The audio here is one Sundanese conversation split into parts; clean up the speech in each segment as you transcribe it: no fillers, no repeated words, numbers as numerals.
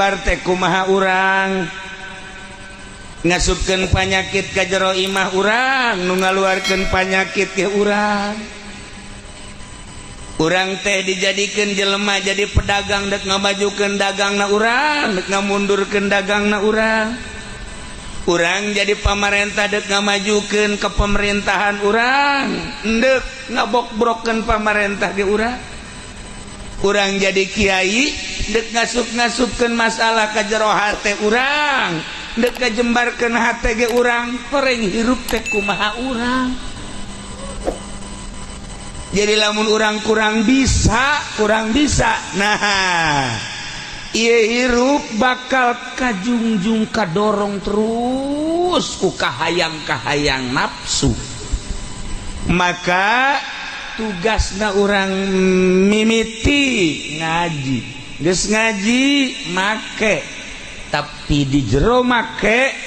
keluar teh kumaha urang ngasupkeun panyakit ka jero imah urang nu ngaluarkeun panyakit ke urang teh dijadikeun jelema jadi pedagang dek ngamajukeun dagangna urang dek ngamundurkeun dagangna urang jadi pamarentah dek ngamajukeun ke pemerintahan urang dek ngabok-brokkeun pamarentah ge urang jadi kiai dek ngasup-ngasupkeun masalah ka jero hate urang dek ngajembarkeun hate ge urang horeng hirup teh kumaha urang. Jadi lamun urang kurang bisa nah ieu hirup bakal kajungjung kadorong terus ku kahayang-kahayang nafsu. Maka tugasna urang mimiti ngaji geus ngaji make tapi di jero make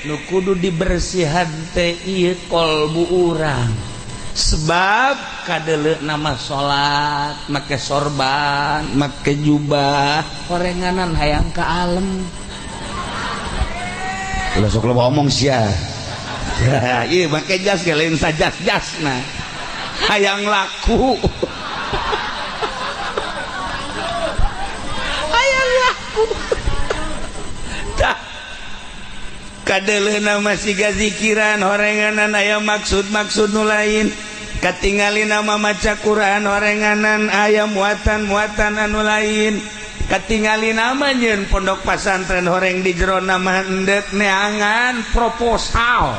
nu kudu dibersihan teh ieu kolbu urang. Sebab kadele nama salat make sorban make jubah horenganan hayang ka alem ulah sok lo ngomong sia ieu make jas ge lain sajas-jasna hayang laku hayang laku tah kadeleuna masih gazikiran horenganan aya maksud-maksud nu lain katingali nama maca Quran horenganan aya muatan-muatan anu lain katingali nama nyeun pondok pesantren horeng di jero nama endek neangan proposal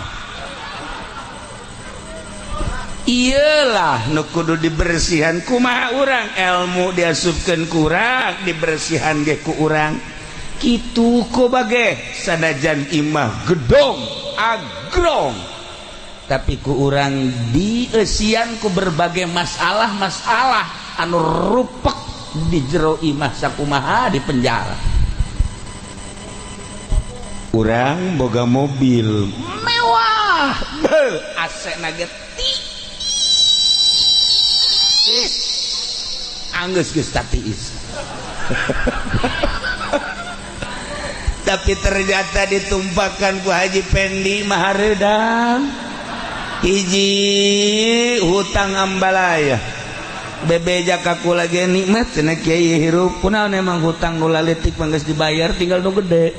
iyalah nu kudu dibersihan kumaha urang ilmu diasupkeun ku urang dibersihan ge ku urang kitu ku bage sanajan imah gedong agrong tapi ku urang dieusian ku berbagai masalah-masalah anu rupek di jero imah sakumaha di penjara. Urang boga mobil mewah AC na ge tiis anggeus geus tatiis tapi ternyata ditumpahkan ku Haji Pendi mah hareudang hiji hutang ambalaya bebeja kaku lagi nikmat cenah kiai hirup kunaon emang hutang nu laletik mah geus dibayar tinggal nu gede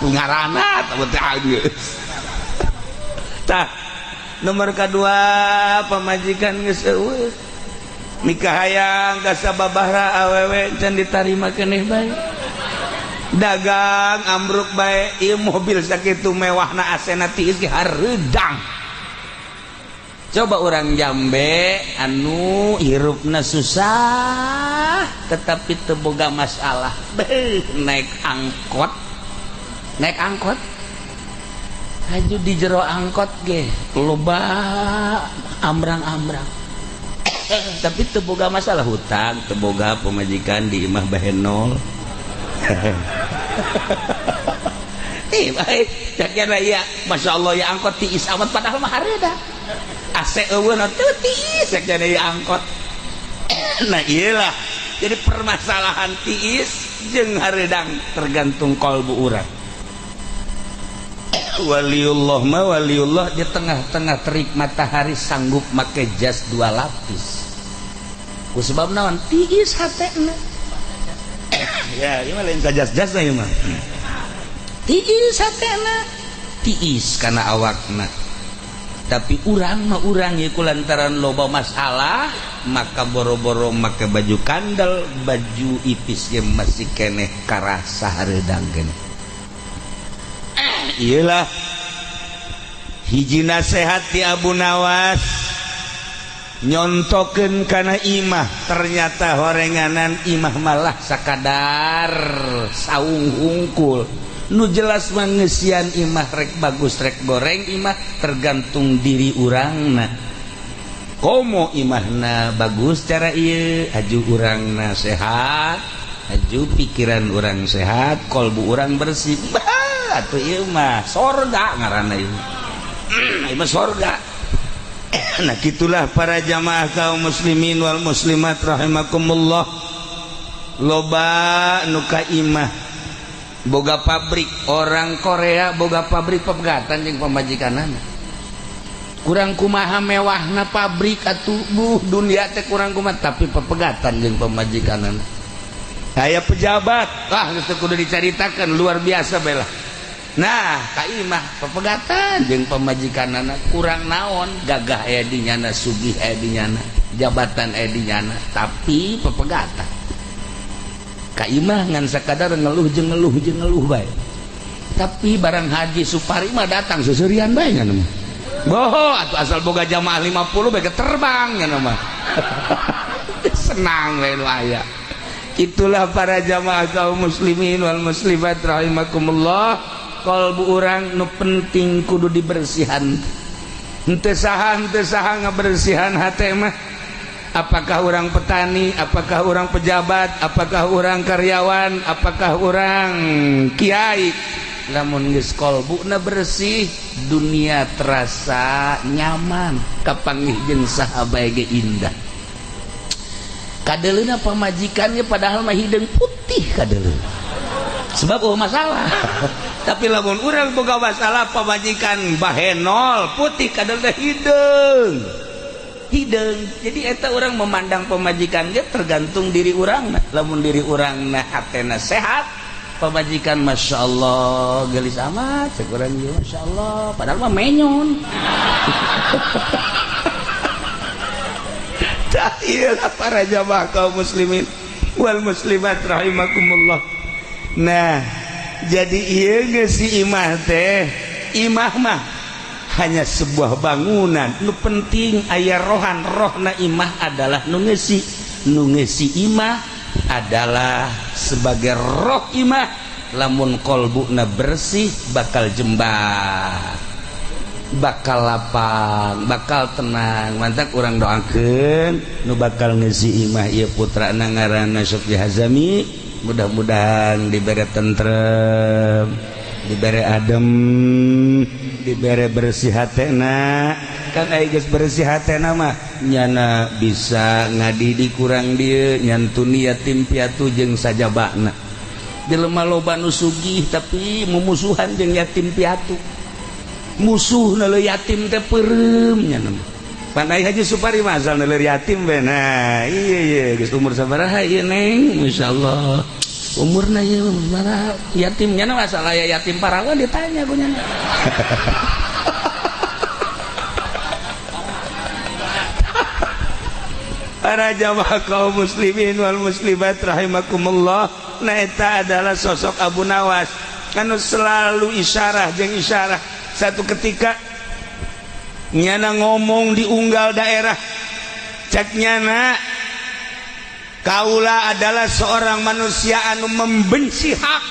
ngaranna teh geus tah nomor kedua pamajikan geus eueuh nikah hayang ka sababaraha awewe can ditarima keneh bae dagang ambruk bae ieu mobil sakitu mewahna asena tiis ge hareudang coba urang Jambe anu hirupna susah tetapi teu boga masalah naik angkot haju di jero angkot ge loba ambrang-ambrang tapi teu boga masalah hutang teu boga pemajikan di imah bahenol baik jakena ya Masya Allah ya angkot tiis amat padahal mah hareuda AC eueuh teu tiis jakena ya angkot nah iyalah jadi permasalahan tiis jeung hareudang tergantung kalbu urang waliullah mah waliullah di tengah-tengah terik matahari sanggup make jas 2 lapis ku sebab naon tiis hatena ya ieu mah lain sajas-jas ieu mah tiis hatena tiis kana awakna tapi urang mah urang ye kulantaran loba masalah maka boro-boro make baju kandel baju ipis ge masih keneh karasa hareudang keneh iyalah hiji nasihat ti Abu Nawas nyontokeun kana imah ternyata horenganan imah malah sakadar saung hungkul nu jelas mangeusian imah rek bagus rek goreng imah tergantung diri urangna komo imahna bagus cara ieu aju urangna sehat aju pikiran urang sehat kolbu urang bersih atuh ieu mah sorga ngaranna ieu mah sorga. Nah gitulah para jamaah kaum muslimin wal muslimat rahimakumullah loba nuka imah boga pabrik. Orang Korea boga pabrik pepegatan jeung pamajikanana. Kurang kumaha mewahna pabrik atuh dunia teh kurang kumaha tapi pepegatan jeung pamajikanana. Aya pejabat geus kudu dicaritakeun luar biasa bae lah. Nah ka imah pepegatan jeung pamajikanana kurang naon gagah aya di nyana sugih aya di nyana jabatan aya di nyana tapi pepegatan. Ka imah ngan sakadar ngeluh jeung ngeluh bae. Tapi barang Haji Supari mah datang seuseurean bae nya mah. Boh atuh asal boga jamaah 50 bae terbang nya mah. Senang we nu aya. Itulah para jamaah kaum muslimin wal muslimat rahimakumullah. Kalbu urang nu penting kudu dibersihan. Henteu saha ngabersihan hate mah. Apakah orang petani, apakah orang pejabat, apakah orang karyawan, apakah orang kiai, lamun geus qalbuna bersih dunia terasa nyaman kapanggih jeung saha bae ge indah. Kadeleuna pamajikannya padahal mah hideung putih kadeleuna sebab masalah. Tapi lamun urang boga masalah pamajikan bahenol putih kadeleuna hideung. Jadi eta orang memandang pemajikan ge tergantung diri urang. Lamun diri urang na hatena sehat pemajikan masya Allah gelis amat cek urang ge masya Allah padahal mah menyon. Tah ieu para jamaah kaum muslimin wal muslimat rahimakumullah. Nah jadi ieu geus si imah teh imah mah hanya sebuah bangunan. Nu penting aya rohna imah adalah nu ngeusi imah adalah sebagai roh imah. Lamun qalbuna bersih bakal jembar, bakal lapang, bakal tenang. Mantap urang doakeun nu bakal ngeusi imah ieu putrana ngaranna Syukri Hazami, mudah-mudahan dibere tentrem, dibere adem, dibere bersih hatena. Kan aya geus bersih hatena mah nyana bisa ngadidik kurang dieu nyantuni yatim piatu jeung sajabana. Jelema loba nu sugih tapi mumusuhan jeung yatim piatu. Musuhna leuh yatim teh peureum nyana. Pandai Haji Supari mah asal leuh yatim we. Nah, iya geus umur sabaraha ieu Neng? Masyaallah. Umurna ieu mana yatimnya masalah ya yatim parawan ditanya ku nya. Para jamaah kaum muslimin wal muslimat rahimakumullah. Nah eta adalah sosok Abu Nawas anu selalu isyarah jeung isyarah. Satu ketika nyana ngomong di unggal daerah cek nyana kaula adalah seorang manusia anu membenci hak,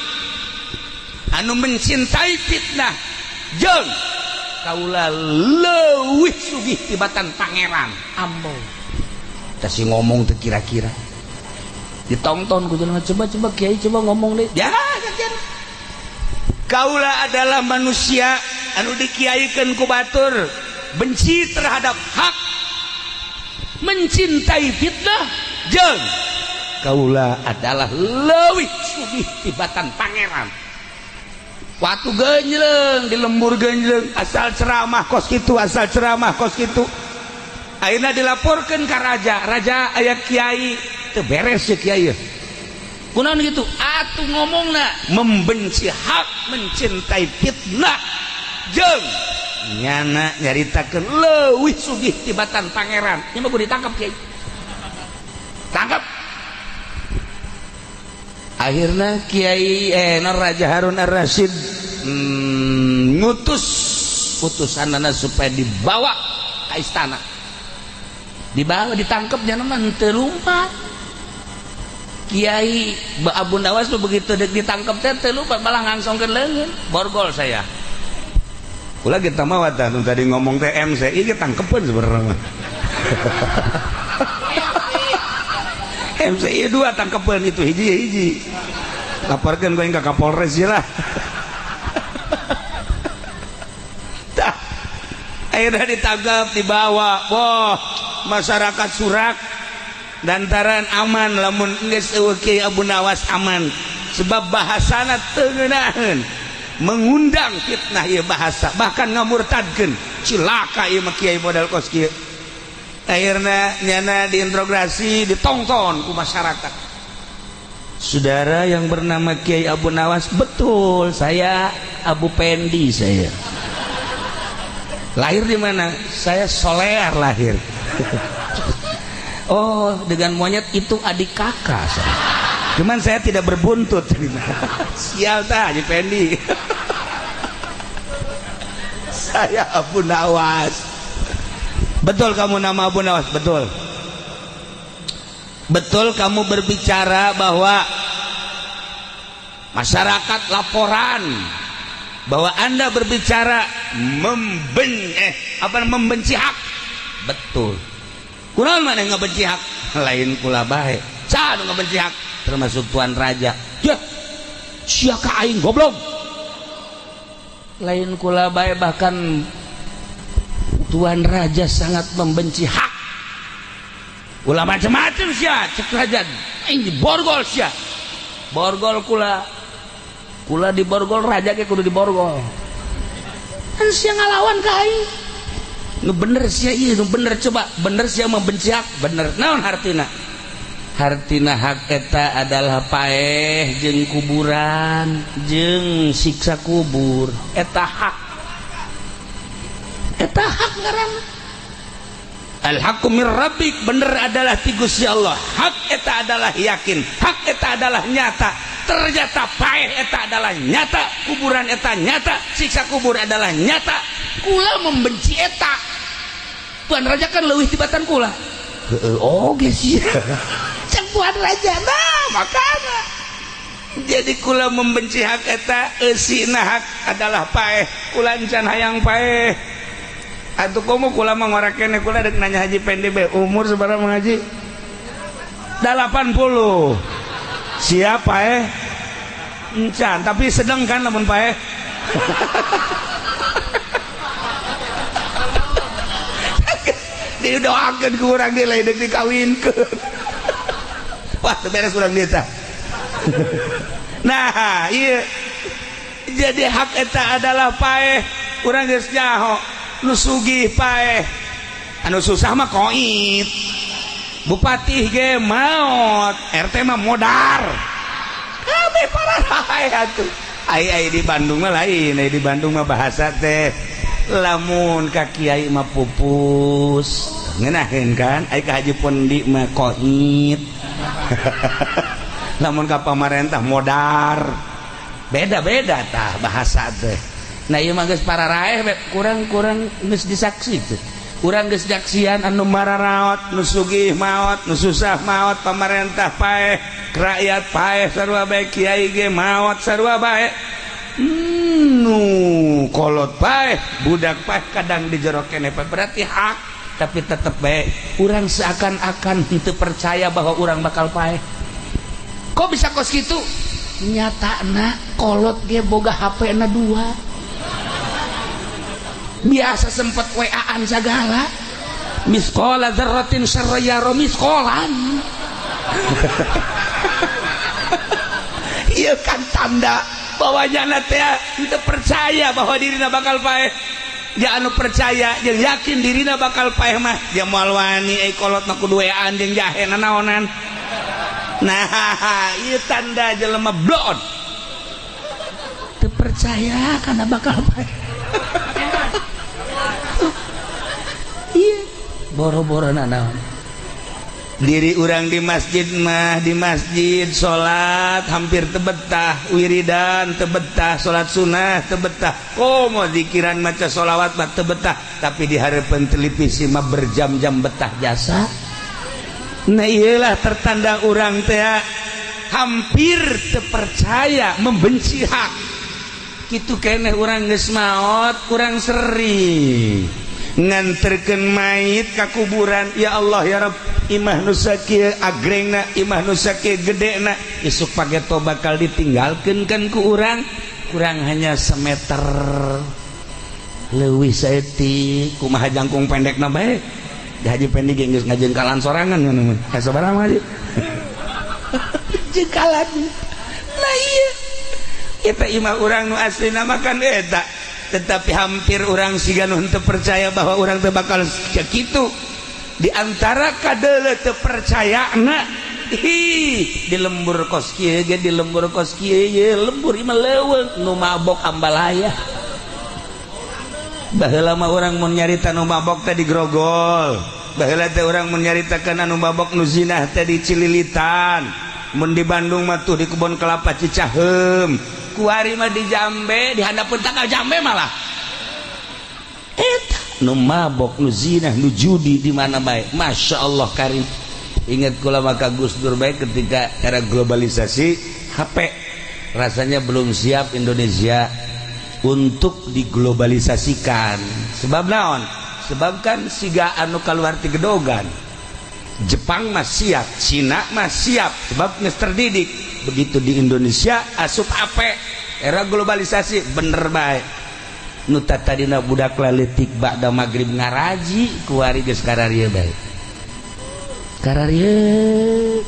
anu mencintai fitnah, jeung kaula leuwih sugih tibatan pangeran. Ambo tasi ngomong teh kira-kira ditonton ku jelema, coba kiai coba ngomong deh. Ya kajian. Kaula adalah manusia anu dikiaikeun ku batur benci terhadap hak, mencintai fitnah, jeung kaula adalah leuwih sugih tibatan pangeran. Waktu genjleung di lembur genjleung asal ceramah kos kitu, asal ceramah kos kitu. Ayeuna dilaporkeun ka raja aya kiai teu beres ya kiai. Kunaon gitu? Atuh ngomongna membenci hak, mencintai fitnah, jeung nyana nyaritakeun leuwih sugih tibatan pangeran. Nya mah kudu ditangkap kiai. Tangkap. Akhirnya Kiai Raja Harun Ar-Rasyid ngutus utusanana supaya dibawa ke istana. Dibawa ditangkap jangan teu lumpat. Kiai Abu Nawas tuh begitu ditangkap teh lumpat malah ngangsongkeun leungeun. Borgol saya. Ulah kita mah watan tadi ngomong teh MCI ge tangkepeun sebenarnya. MCI 2 tangkepeun itu hiji laporkeun ka Kapolres lah. Tah akhirnya ditangkap dibawa. Wah masyarakat Surak dantaran aman lamun geus eueuh Kiai Abu Nawas aman sebab bahasana teu ngeunaheun mengundang fitnah ieu bahasa bahkan ngamurtadkeun cilaka ieu mah kiai modal kos kieu akhirna nyana diintrogasi ditongton ku masyarakat. Saudara yang bernama Kiai Abu Nawas, betul saya Abu Pendi, saya lahir di mana? Saya Solear lahir. Oh, dengan monyet itu adik kakak saya. Cuman saya tidak berbuntut. Sial tah Haji Pendi. Saya Abu Nawas. Betul kamu nama Abu Nawas, betul. Betul kamu berbicara bahwa masyarakat laporan bahwa Anda berbicara membenci hak. Betul. Kurang mana ngabenci hak? Lain kula bae. Ca nu ngabenci hak termasuk Tuan Raja. Ya. Sia ka aing goblok. Lain kula bae bahkan Tuan Raja sangat membenci hak. Ulah macam-macam sia cek Raja. Aing diborgol sia. Borgol kula. Kula diborgol Raja ge kudu diborgol. Kan sia ngalawan ka aing. Nu bener sia ieu nu bener coba bener sia membenci hak bener naon hartina hak eta adalah paeh jeung kuburan jeung siksa kubur eta hak ngaranna al haqqu mir rabbik bener adalah ti Gusti Allah hak eta adalah yakin hak eta adalah nyata ternyata paeh eta adalah nyata kuburan eta nyata siksa kubur adalah nyata kula membenci eta. Tuan Raja kan leuwih tibatan kula. Oh geus ya. Cek Tuan Raja nah makana. Jadi kula membenci hak eta eusina hak adalah paeh. Kula encan hayang paeh. Atuh komo kula mah ngora kene kula deuk nanya Haji Pendi be umur sabaraha Mang Haji? 80. Siap paeh? Encan tapi sedang kan lamun paeh. Didoakeun ku urang di lain deuk dikawinkeun. Wah, teu beres urang dieu tah. Nah, ieu jadi hak eta adalah paeh. Urang geus nyaho nu sugih paeh. Anu susah mah koit. Bupati ge maot, RT mah modar. Kami para rae atuh. Ai di Bandung mah lain, di Bandung mah bahasa teh lamun ka kiai mah pupus ngeunaheun kan ai ka Haji Pendi mah koit. Lamun ka pamarentah modar beda-beda tah bahasa teh. Nah ieu mah geus pararaeh kurang geus disaksikeun urang geus jaksian anu mararaot nu sugih maot nu susah maot pamarentah paeh rakyat paeh sarua bae kiai ge maot sarua bae. Nu kolot paeh budak paeh kadang dijero keneh berarti hak tapi tetep bae urang seakan-akan teu percaya bahwa urang bakal paeh. Kok bisa kos kitu? Nyatana kolot ge boga HP-na 2. Biasa sempet WA-an segala. Misqala dzarratin syarra miskolan. Ieu kan tanda bahwa jana teh teu percaya bahwa dirina bakal paeh. Ja anu percaya jeung yakin dirina bakal paeh mah ja moal wani ai kolotna kudu wean jeung jahena naonan. Nah, ieu tanda jelema blon. Teu percaya kana bakal paeh. Iya, boro-borona naon. Diri orang di masjid mah di masjid salat hampir tebetah wiridan tebetah salat sunnah tebetah komo zikiran maca sholawat mah tebetah tapi di hareupeun televisi mah berjam-jam betah jasa. Nah iyalah tertanda orang teh hampir terpercaya membenci hak kitu keneh urang geus maot urang seri nganterkeun mayit ka kuburan. Ya Allah ya Rabb imah nu sakieu agrengna imah nu sakieu gedena isuk pageto bakal ditinggalkeun kan ku urang kurang hanya semeter leuwih saeutik kumaha jangkung pendekna bae di Haji Pendi geus ngajengkalan sorangan ngono mah sabaraha mah Haji jengkalan nah iya kita imah orang nu asli namakan eta tetapi hampir orang siga nu teu percaya bahwa orang teu bakal kitu di antara kadele teu percayana di lembur kos kieu ge di lembur kos kieu ye lembur imah leuweung nu mabok ambalaya baheula mah urang mun nyarita nu mabok teh di Grogol baheula teh urang mun nyaritakeun anu mabok nu zinah teh di Cililitan mun di Bandung mah tuh di kebun kelapa Cicaheum kuari mah di Jambe di handapeun tanggal Jambe malah eta nu mabok nu zinah nu judi di mana bae Masya Allah karim. Ingat kula maka Gus Dur baik ketika era globalisasi HP rasanya belum siap Indonesia untuk diglobalisasikan. Sebab naon? Sebab kan siga anu kaluar ti gedogan. Jepang mah siap, Cina mah siap sebab geus terdidik. Begitu di Indonesia asup HP era globalisasi bener bae. Nu tadina budak leutik ba'da magrib ngaraji kuari geus kararieu bae. Kararieu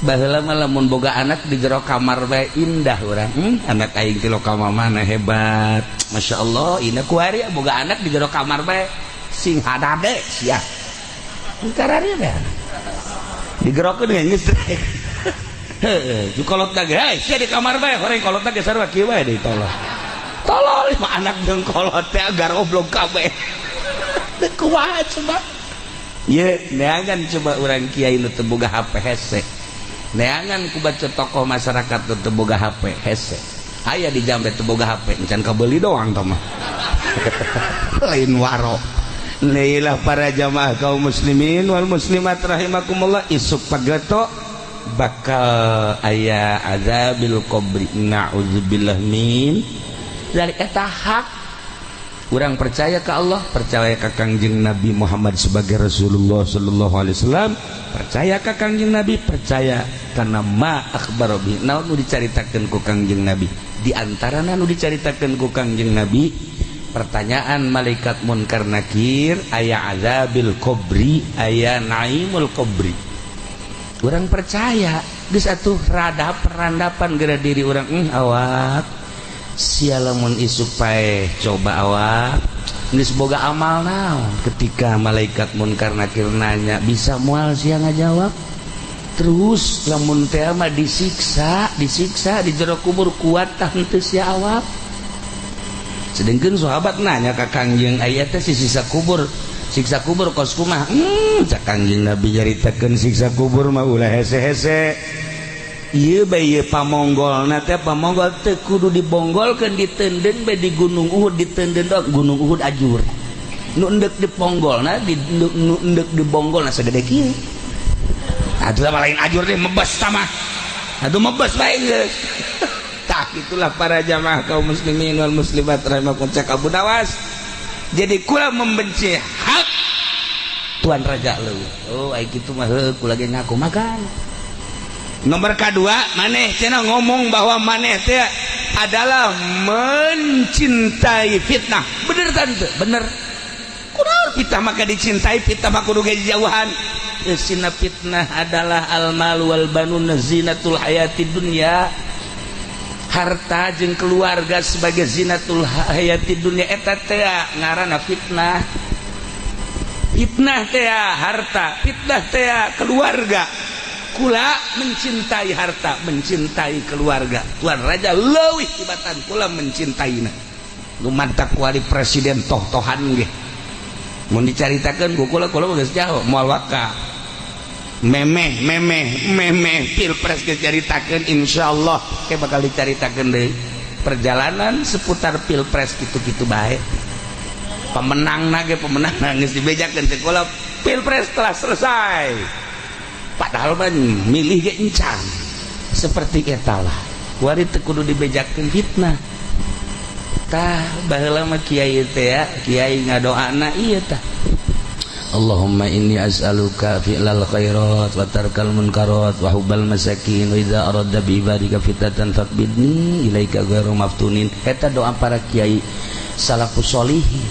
baheula mah lamun boga anak di jero kamar bae indah urang anak aing ti lokal mana hebat Masya Allah indah kuari boga anak di jero kamar bae sing hadade sia kararieu bae digerokeun geus heueuh ju kolot teh hei sia di kamar bae horeng kolot teh sarua kieu bae deui tolol mah anak jeung kolot teh agar oblong kabeh teu kuat coba. Ye, neangan coba orang kiai nu teu boga HP hese. Neangan ku baca tokoh masyarakat nu teu boga HP hese. Aya di Jambe teu boga HP, encan kabeuli doang tah mah. Lain waro. Lailah para jamaah kaum muslimin wal muslimat rahimakumullah isuk pageto bakal aya azabil qabri na'udzubillah min dari eta hak. Urang percaya ke Allah, percaya ke Kangjeng Nabi Muhammad sebagai Rasulullah sallallahu alaihi wasallam, percaya ke Kangjeng Nabi, percaya kana ma akhbar bi naon nu dicaritakeun ku Kangjeng Nabi. Di antarana nu dicaritakeun ku Kangjeng Nabi, pertanyaan malaikat munkar nakir, aya azabil qabri, aya naimul qabri. Urang percaya geus atuh radap perandapan geura diri urang awak sialamun isuk pae coba awak geus boga amal naon ketika malaikat munkar nakir nanya bisa moal sia ngajawab terus lamun teh mah disiksa di jero kubur kuat tah henteu sia awak sedengkeun sahabat nanya ka Kangjeng aya teh siksa kubur kos kumaha cak Kangjeng Nabi nyaritakeun siksa kubur mah ulah hese-hese. Ieu bae ieu pamonggolna teh pamonggol teu kudu dibonggolkeun diteunden bae di Gunung Uhud diteunden dok Gunung Uhud ajur. Nu endek diponggolna nu endek dibonggolna sagede kieu. Atuh mah lain ajur deh mebes tah mah. Atuh mebes bae geus. Tah itulah para jamaah kaum muslimin wal muslimat rahimakumullah cek Abu Nawas. Jadi kula membenci hak Tuan Raja leuwih. Oh ai kitu mah heuh kula ge ngaku makan. Nomor kedua, maneh cenah ngomong bahwa maneh teh adalah mencintai fitnah. Bener tante, bener. Kunaon fitnah maka dicintai, fitnah maka kudu jauhan. Sina fitnah adalah al-mal wal banun zinatul hayatid dunya. Harta jeung keluarga sebagai zinatul hayatid dunya eta teh ngaranna fitnah. Fitnah teh harta, fitnah teh keluarga. Kula mencintai harta, mencintai keluarga. Tuan Raja leuwih tibatan kula mencintainya. Lumantak wali presiden toh-tohan ge. Mun dicaritakeun ku kula geus jauh moal waka. Memeh pilpres geus dicaritakeun insyaallah ke bakal dicaritakeun deui. Perjalanan seputar pilpres kitu-kitu bae. Pemenangna geus dibejakeun teh kula pilpres telah selesai. Padahal mah milih ge encan seperti eta lah kuari teu kudu dibejakeun fitnah tah baheula mah kiai teh ya kiai ngadoana ieu tah Allahumma inni as'aluka fi'lal khairat wa tarkal munkarat wa hubbal masakin wa idza aradda bi ibadika fitnatan faqbidni ilaika ghairu maftunin eta doa para kiai salafus sholihin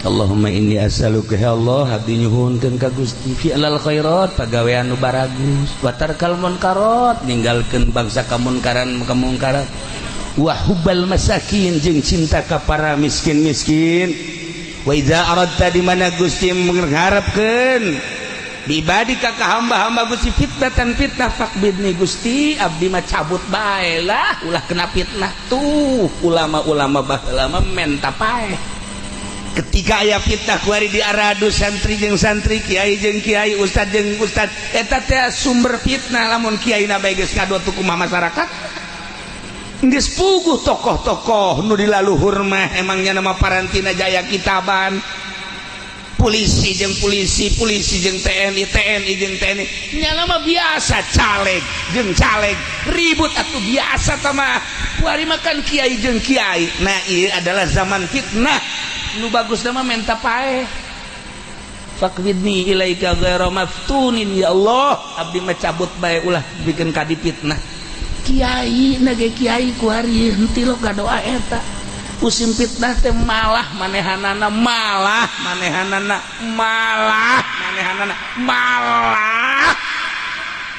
Allahumma inni as'aluka ya Allah abdi nyuhunkeun ka Gusti fi'lal khairat pagawean nu baragus wa tarkal munkarat ninggalkeun bangsa kamunkaran wa hubbal masakin jeung cinta ka para miskin-miskin wa idza aradta di mana Gusti mengharapkeun dibadi ka hamba-hamba Gusti fitnatan fitnah fakbidni Gusti abdi mah cabut bae lah ulah kena fitnah tuh ulama-ulama baheula mah menta pae ketika aya fitnah kuari di aradu santri jeung santri kiai jeung kiai ustad jeung ustad eta teh sumber fitnah lamun kiai na bae geus ngadot kumaha masyarakat geus puguh tokoh-tokoh nu dilaluhur mah emangnya nama parantina jaya kitaban polisi jeung polisi polisi jeung TNI TNI jeung TNI nya mah biasa caleg jeung caleg ribut atuh biasa tah mah kuari makan kiai jeung kiai nah ieu adalah zaman fitnah nu bagus nama menta pae fakbidni ilaika ghaira maftunin ya Allah abdi mah cabut bae ulah bikin kadi fitnah kiai nage kiai kuari henteu lo gadoa eta musim fitnah teh malah manehanana malah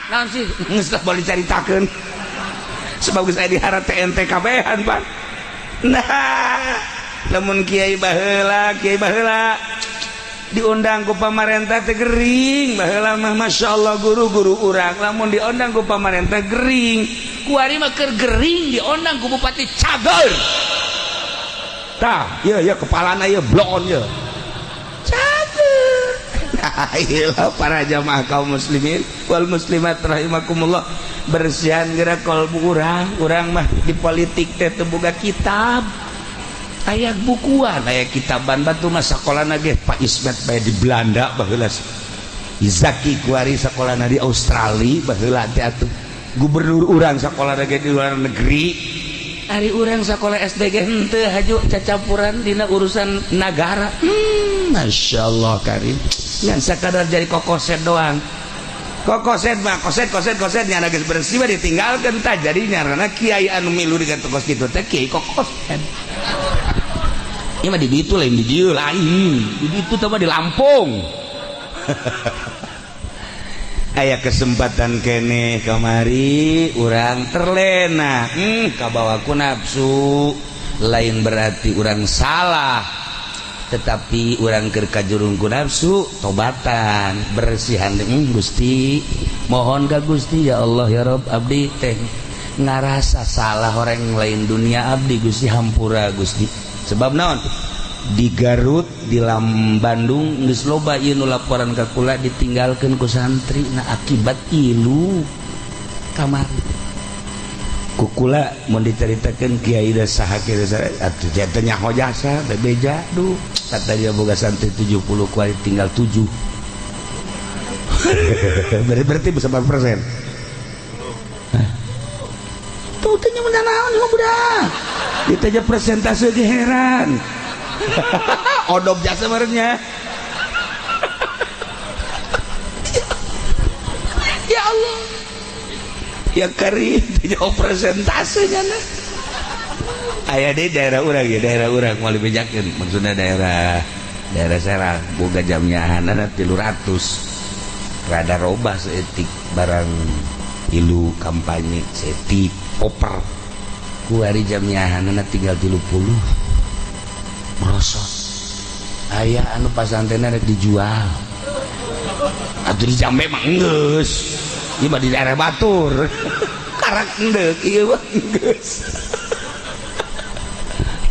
naon sih geus boleh caritakeun sebagus aya di hara TNT kabehan Pak nah lamun kiai baheula diundang ku pamarentah teh gering baheula mah masyaallah guru-guru urang lamun diundang ku pamarentah gering kuari mah keur gering diundang ku bupati cager tah ieu kepalana ieu blon ieu cager nah iyalah para jamaah kaum muslimin wal muslimat rahimakumullah bersihan geura kalbu urang mah di politik teh teu boga kitab aya bukuan aya kitaban batu mah sakolana ge Pak Ismet bae di Belanda baheula Izaki kuari sakolana di Australia baheula teh atuh gubernur urang sakolana ge di luar negeri ari urang sakola SD ge henteu haju cacampuran dina urusan nagara masyaallah karim ngan sakadar jadi kokoset doang kokoset mah koset nya geus bersih mah ditinggalkeun tah jadi nyarana kiai anu milu di kantos kitu teh kiai kokoset ini mah di ditu lain di dieu lain di ditu teh mah di Lampung aya kesempatan kene kamari urang terlena kabawa ku nafsu lain berarti urang salah tetapi urang keur kajurung ku nafsu tobatan bersihan Gusti mohon ka Gusti ya Allah ya Rabb abdi teh ngarasa salah orang lain dunia abdi Gusti hampura Gusti sebab naon di Garut di Bandung geus loba ieu nu laporan ka kula ditinggalkeun ku santri na akibat ilu kamari ku kula mun dicaritakeun kiai da saha kiai atuh jatuh nyaho jasa bebeja duh kata dia boga santri 70 kuari tinggal 7 berarti berapa persen tuh tanya menanaon mah budak ditanya persentase ge heran odop jasa merenya ya Allah ya karim dijawab presentasenya nah aya di daerah urang ya daerah urang moal dibejakeun maksudna daerah Serang boga jamnyahan 300 rada robah seetik barang ilu kampanye seetik oper ku hari jamnyahanna tinggal 30 merosot aya anu pasantena rek dijual atuh di Jambe mah geus ieu mah di daerah Batur karak endek ieu mah geus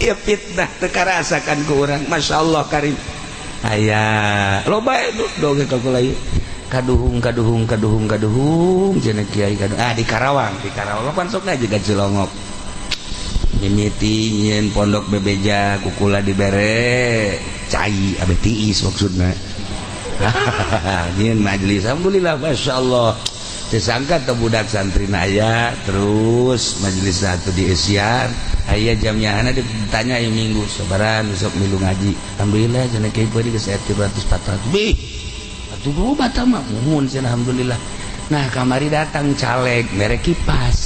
ieu fitnah teu karasakan ku urang masyaallah karim aya loba doge ka kula ieu kaduhung cenah kiai kaduhung di Karawang pan sok aja ka Cilongok mimiti nyen pondok bebeja kukula dibere cai abdi tiis maksudna nyen majelis alhamdulillah masyaallah disangka teh budak santrina aya terus majelis satu di Esian aya jamnyahana ditanya aya minggu sabaran besok milu ngaji alhamdulillah cenah kiai beureum geus 300-400 bih atuh loba tah mah muhun cenah alhamdulillah nah kamari datang caleg mere kipas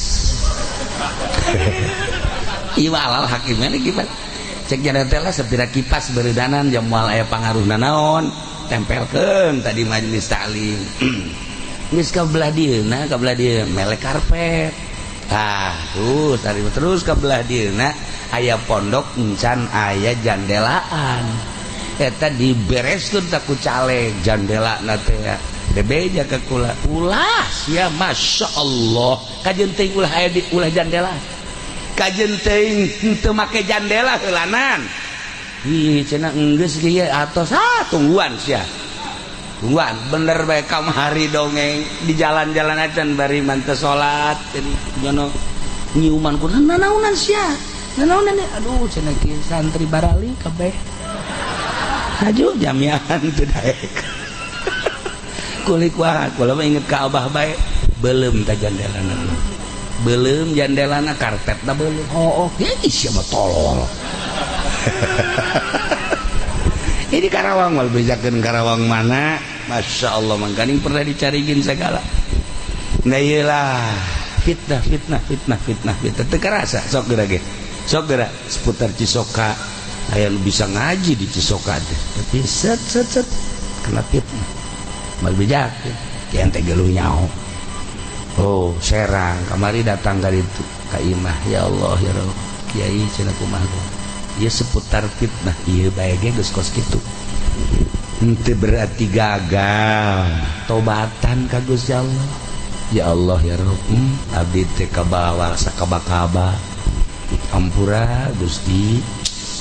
ieu alal hakimnya kipas cek jandatela sepira kipas beredanan jam moal aya pangaruhna naon tempelkeun tadi majelis taklim geus ka belah dieuna melek karpet terus ka belah dieuna aya pondok encan aya jandelaan eta dibereskeun tak ku caleg jandelana teh bebeja ka kula ulah sia masyaallah kajeun teuing ulah aya di ulah jandela kajeun teuing teu make jandela heulanan ih cenah enggeus kieu atos tungguan sia tungguan bener bae kamari dongeng di jalan-jalan acan bari manteu salat nyono nyiuman kunaon nanaonan sia nanaonan aduh cenah kieu santri barali kabeh aju jamiahan teu daek kulik wah kula mah inget ka abah bae beuleum ta jandelana beuleum jandelana karpetna beuleum ih sia mah tolol ini Karawang mal bejakeun Karawang mana Masya Allah mangkaning pernah dicarigin segala nah iyalah fitnah teu karasa sok geura seputar Cisoka aya nu bisa ngaji di Cisoka teh tapi set kena fitnah mal bejakeun kian teh geuluh nyaho Serang kamari datang ka ditu ka imah ya Allah ya Rabb kiai cenah kumaha ya seputar fitnah iya bae ge geus kos kitu henteu berarti gagal tobatan ka Gusti Allah ya Allah ya Rabb abdi teh kabawa sakaba-kaba ampura Gusti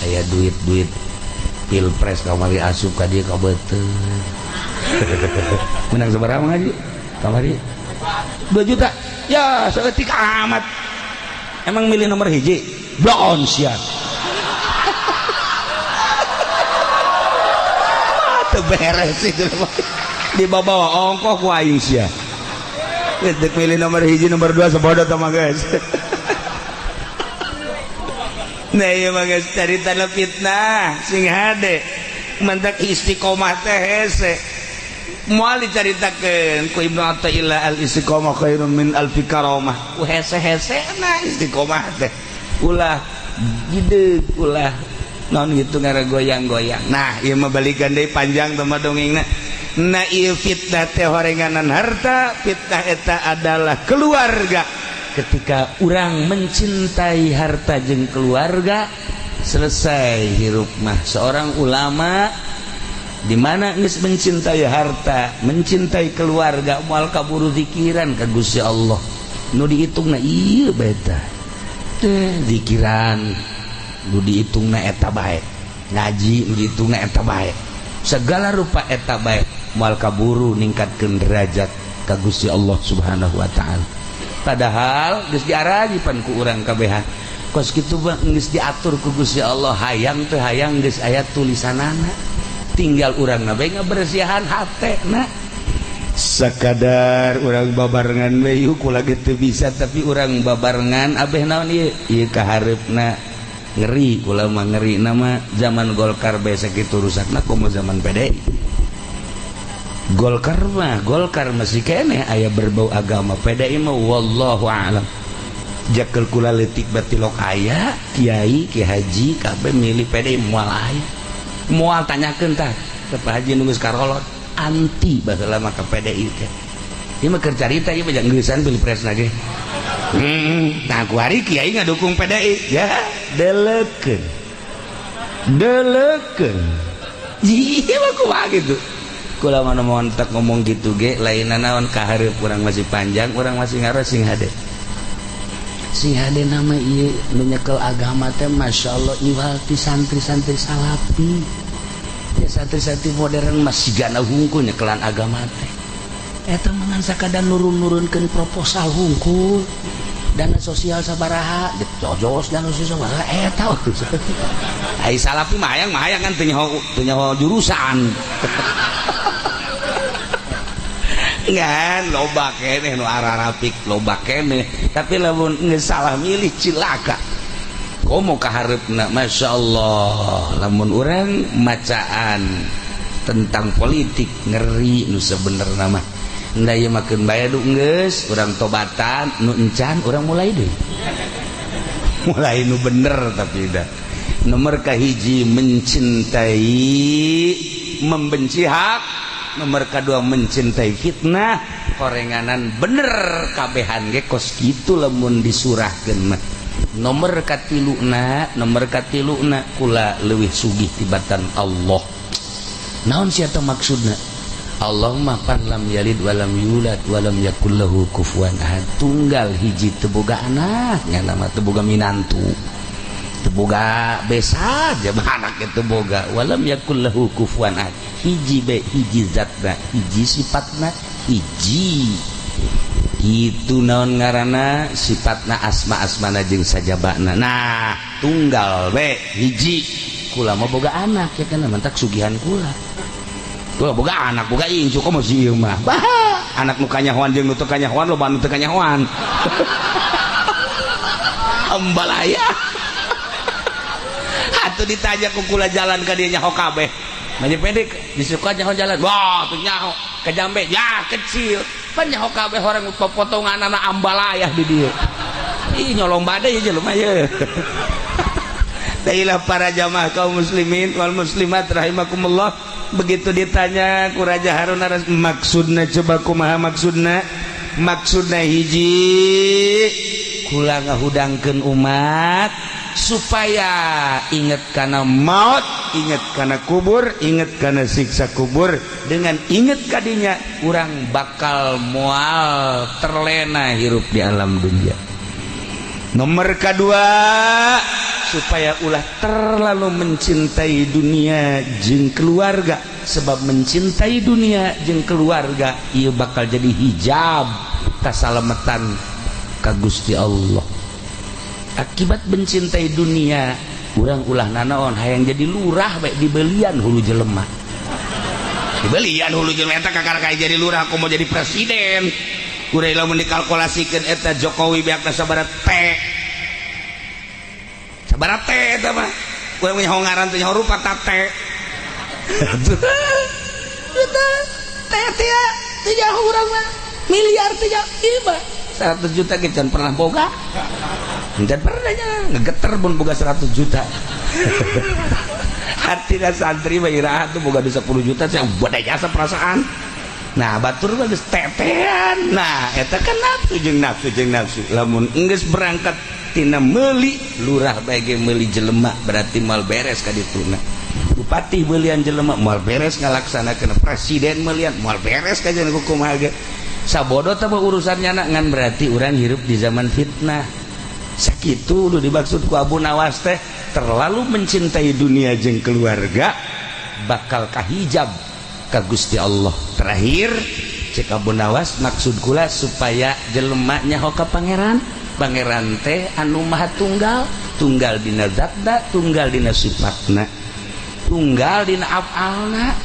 aya duit pilpres kamari asup ka dieu ka beuteuh menang sabaraha ngaji kamari 2 juta ya saeutik amat emang milih nomor hiji bloon sia beres itu di bawah ongkoh ku aing sia geus milih nomor hiji nomor 2 sabodo mah guys nah ieu mah geus carita fitnah sing hade mentak istiqomah teh hese moal dicaritakeun ku Ibnu Athaillah al istiqomah khairun min alfi karamah ku hese-hese na istiqomah teh ulah gideug ulah non gitu ngara goyang-goyang nah ieu mah balikan deui panjang teman dongengna nah ieu fitnah teh horenganan harta fitnah eta adalah keluarga ketika orang mencintai harta jeung keluarga selesai hirup mah seorang ulama di mana geus mencintai harta mencintai keluarga moal kaburu zikiran ka Gusti Allah nu diitungna ieu beta teh zikiran nu dihitungna eta bae ngaji nu dihitungna eta bae segala rupa eta bae moal kaburu ningkatkeun derajat ka Gusti Allah Subhanahu wa taala padahal geus diarajipan ku urang kabehan kos kitu mah geus diatur ku Gusti Allah hayang teu hayang geus aya tulisanana tinggal urangna bae ngabersihan hatena sakadar urang babarengan we yuk kula teu bisa tapi urang babarengan abeh naon ieu ieu kahareupna ngeri kula mah ngeri nama zaman Golkar bae sakitu rusakna komo zaman PDI Golkar masih keneh aya berbau agama PDI mah wallahu a'lam jakel kula leutik batilok aya kiai ki haji kabeh milih PDI moal aya moal tanyakeun tah teh Pak Haji nu geus karolot anti baheula mah ka PDI teh ieu mah keur carita ieu mah geungesan pilpresna ge nah ku hari kiai ngadukung PDI ya deleukeun iya mah kumaha gitu kula mah mohon tak ngomong gitu ge lainna naon kahareup urang masih panjang urang masih ngaros sing hade nama ieu nu nyekel agama teh masyaallah iwal ti santri-santri salafi ya santri-santri modern masih gana hungkul nyekelan agama teh eta mangan sakadar nurun-nurunkeun proposal hungkul dana sosial sabaraha dijojos dana sosial sabaraha eta ai salafi mah hayang kan teu nyaho jurusan ngan loba keneh nu ararapik loba keneh tapi lamun geus salah milih cilaka komo kahareupna masyaallah lamun urang macaan tentang politik ngeri nu sabenerna mah da ieu makeun bae du geus urang tobatan nu encan urang mulai deui mulai nu bener tapi da nomor kahiji mencintai membenci hak, nomor kedua mencintai fitnah. Korenganan bener kabehan ge kos kitu lamun disurahkeun mah. Nomor katiluna kula leuwih sugih tibatan Allah. Naon sia teh maksudna? Allahumma pan lam yalid walam yulad walam yakul lahu kufuwan ahad. Tunggal hiji teu boga anak, nya nama teu boga minantu. Teu boga besa aja anak teu boga. Walam yakul lahu kufuwan ahad. Hiji be hiji zatna, hiji sifatna, hiji itu naon ngaranna sifatna asma-asmana jeung sajabana. Nah, tunggal be hiji. Kula mah boga anak ya kan mantak sugihan kula. Kula boga anak, boga incu komo si ieu mah. Anak nu kanyahoan jeung nu teu kanyahoan loba nu teu kanyahoan. Ambalaya. Atuh ditanya ku kula jalan ka dieu nyaho kabeh. Manje pendek disuka nyaho jalan. Wah, tuh nyaho ka jambe ya kecil. Pan nyaho kabeh orang potonganana ambalayah di dieu. Ih nyolong bade ya jelema ye. Dailah para jamaah kaum muslimin wal muslimat rahimakumullah. Begitu ditanya ku Raja Harun maksudna coba kumaha maksudna? Maksudna hiji kula ngahudangkeun umat supaya inget kana maut, inget kana kubur, inget kana siksa kubur. Dengan inget kadinya urang bakal moal terlena hirup di alam dunia. Nomor kedua supaya ulah terlalu mencintai dunia jeung keluarga, sebab mencintai dunia jeung keluarga ieu bakal jadi hijab kasalamatan ka Gusti Allah. Akibat mencintai dunia urang ulah nanaon hayang jadi lurah bae dibelian hulu jelema. Dibelian hulu jelema eta kakara kaya jadi lurah aku mau jadi presiden. Urang lamun dikalkulasikeun eta Jokowi beakna sabaraha teh. Sabaraha teh eta mah. Urang nyaho ngaran teh nyaho rupa tate. Teh teh nyaho urang mah miliar teh ieu mah 100 juta ge can pernah boga. Dan pernah ngegeter pun boga 100 juta. Hatina santri mah iraha tuh boga 10 juta saya boda jasa perasaan. Nah batur mah geus tetean. Nah eta kan nafsu jeung nafsu. Lamun geus berangkat tina meuli lurah bae ge meuli jelema berarti moal beres ka dituna. Bupati beulian jelema moal beres ngalaksanakeun, presiden mealian moal beres ka jeung kumaha ge. Sabodo teh urusannya ngan berarti urang hirup di zaman fitnah. Sakitu udah dimaksud ku Abu Nawas teh terlalu mencintai dunia jeung keluarga bakal kahijab ka Gusti Allah. Terakhir cek Abu Nawas maksud kula supaya jelema nyaho ka pangeran. Pangeran teh anu maha tunggal, tunggal dina zatna, tunggal dina sifatna, tunggal dina afalna.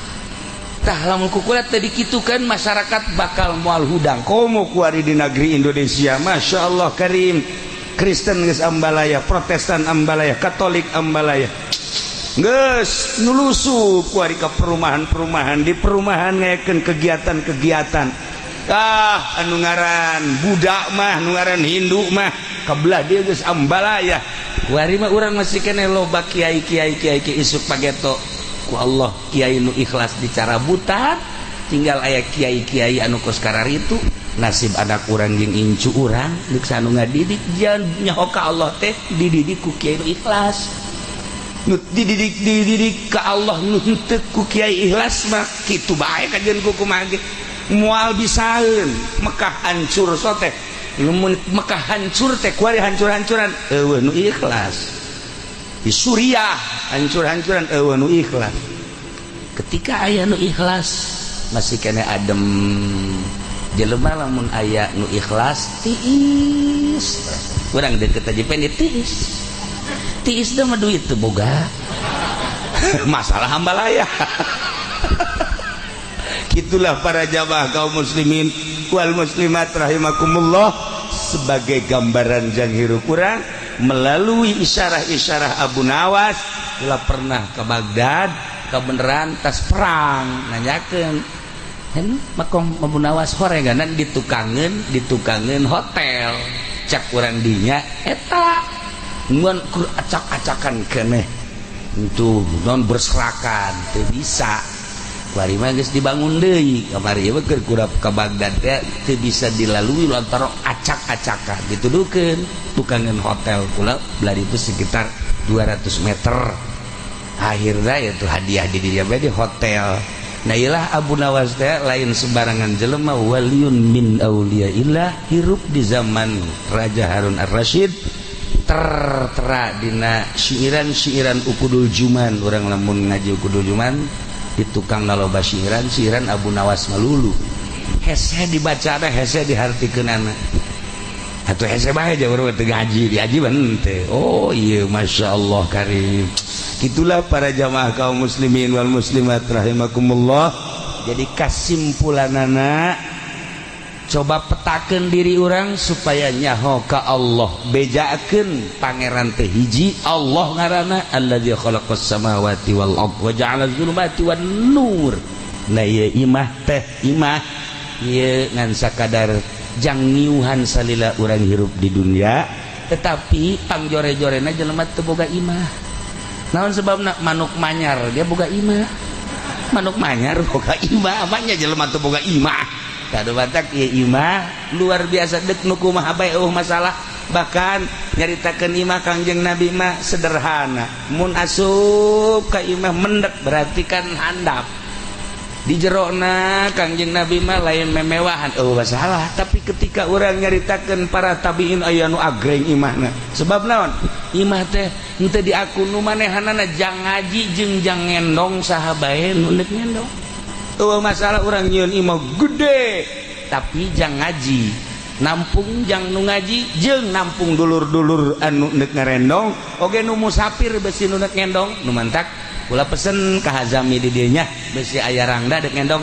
Tah lamun kukula teh dikitukeun masyarakat bakal moal hudang komo ku ari di negeri Indonesia. Masya Allah karim. Kristen geus ambalaya, Protestan ambalaya, Katolik ambalaya. Geus nulusup ku ari ka perumahan-perumahan, di perumahan ngayakeun kegiatan-kegiatan. Anu ngaran budak mah, anu ngaran Hindu mah, kabelah dia geus ambalaya. Ku ari mah urang masih keneh loba kiai-kiai isuk pageto ku Allah, kiai nu ikhlas dicarabutan, tinggal aya kiai-kiai anu kos kararitu. Nasib anak urang jeung incu urang geus anu ngadidik jan nyaho ka Allah teh dididik ku kiai nu ikhlas. Nu dididik ka Allah nu teu ku kiai ikhlas mah kitu bae kajeun ku kumaha ge moal bisaeun Mekah hancur so teh. Lamun Mekah hancur teh kuari hancur-hancuran eueuh nu ikhlas. Di Suriah hancur-hancuran eueuh nu ikhlas. Ketika aya nu ikhlas masih kena adem. Jelema lamun aya nu ikhlas tiis urang deket aja pendek tiis dah mah duit teu boga masalah hambalaya. Gitulah para jamaah kaum muslimin wal muslimat rahimakumullah, sebagai gambaran jang hirup urang melalui isyarah-isyarah Abu Nawas. Ulah pernah ke Baghdad kebeneran tas perang nanyakeun makom Abu Nawas horenganan ditukangen hotel cak urang dinya eta mun kur acak-acakan keneh itu non berserakan teu bisa bari mah geus dibangun deui kamari mah keur kurap ka Bagdad teu bisa dilalui lantaran acak-acakan dituduhkeun tukangan hotel kula belari itu sekitar 200 meter akhirnya itu hadiah di dia di hotel. Nah iyalah Abu Nawas teh lain sembarangan jelema waliun min auliyaillah hirup di zaman Raja Harun Ar-Rasyid tertera dina syiiran-syiiran Ukudul Juman orang lamun ngaji Ukudul Juman di tukang naloba syiiran Abu Nawas malulu hese dibaca ada hese dihartikeunana atuh hese bae aja urang teu ngaji diaji bente. Oh iya Masya Allah karim. Itulah para jamaah kaum muslimin wal muslimat rahimakumullah. Jadi kasimpulanana coba petakeun diri orang supaya nyaho ka Allah bejakeun pangeran teh hiji Allah ngaranna allazi khalaqas samawati wal ard wa ja'ala dzulumati wan nur. Nah ieu imah teh imah ieu ngan sakadar jang niuhan salila urang hirup di dunia tetapi pangjore-jorena jelema teu boga imah. Naon sebabna manuk manyar dia boga imah. Manuk manyar boga imah, amanya jelema teu boga imah. Kadu batak ieu imah luar biasa deuk nu kumaha bae masalah. Bahkan nyaritakeun imah Kangjeng Nabi mah sederhana. Mun asup ka imah mendek berarti kan handap. Di jerona Kangjeng Nabi mah lain memewahan masalah, tapi ketika orang nyaritakeun para tabiin aya nu agreng imahna. Sebab naon? Imah teh henteu diaku nu manehanana jang ngaji jeung jang ngendong saha bae nu neuk ngendong. Masalah orang nyieun imah gede tapi jang ngaji. Nampung jang nu ngaji jeung nampung dulur-dulur anu neuk ngarendong oge nu musafir besi nu neuk ngendong nu mantak kula pesen ka Hazami di dieu nya besi aya rangda deuk ngendong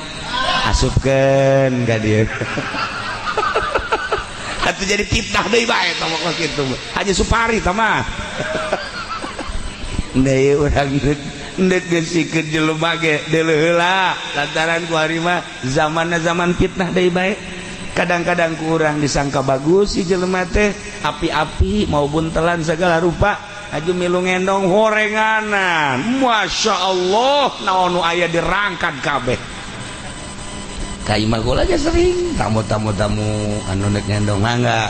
asupkeun ka dieu. Atuh jadi fitnah deui bae tah mah kitu. Haji Supari tah mah. Deui urang neuk geusikeun jelema ge deuleu heula lantaran kuari mah zamanna zaman fitnah deui bae. Kadang-kadang kurang disangka bagus si jelema teh api-api mau buntelan segala rupa aju milu ngendong horenganan. Masya Allah naon nu aya dirangkad kabeh. Ka imah kula aja sering tamu-tamu anu neuk ngendong mangga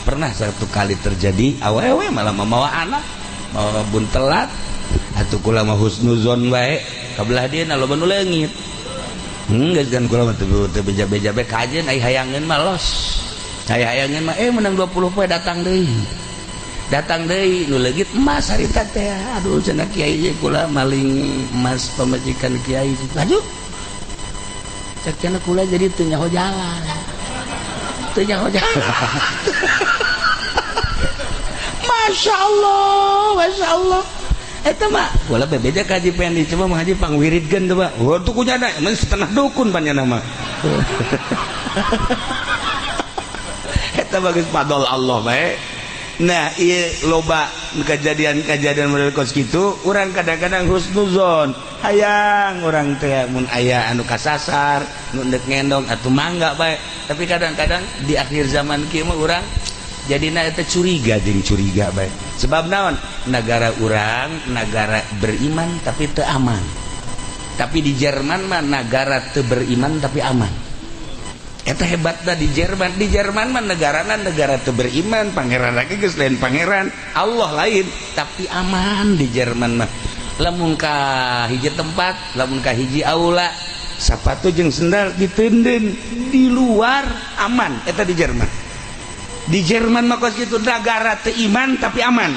pernah satu kali terjadi awewe malah mamawa anak mau buntelat atuh kula mah husnuzon bae kabelah dieuna loba nu leungit. Geus kan kula mah teu beja-beja bae kajeun ai hayangeun mah los. Hayangeun mah menang 20 poe datang deui nu leugit emas harita teh. Aduh cenah kiai ge kula maling emas pamajikan kiai. Laju cek cenah kula jadi teu nyaho jalan. Masya Allah eta mah kula bebeja ka haji pendi coba mah haji pangwiridkeun teh Pak. Oh tuh kunyana mun setengah dukun panjana mah. Eta bagus padol Allah bae. Nah ieu loba kejadian model kos kitu urang kadang-kadang husnuzon hayang urang teh mun aya anu kasasar nu neuk ngendong atuh mangga bae. Tapi kadang-kadang di akhir zaman kieu mah urang jadina eta curiga bae. Sebab naon? Negara urang negara beriman tapi teu aman. Tapi di Jerman mah negara teu beriman tapi aman. Eta hebatna di Jerman. Di Jerman mah negarana negara teu beriman, pangeran lagi geus lain pangeran, Allah lain, tapi aman di Jerman mah. Lamun ka hiji tempat, lamun ka hiji aula, sapatu jeung sendal diteundeun di luar aman. Eta di Jerman. Di Jerman mah kos kitu negara teu iman tapi aman.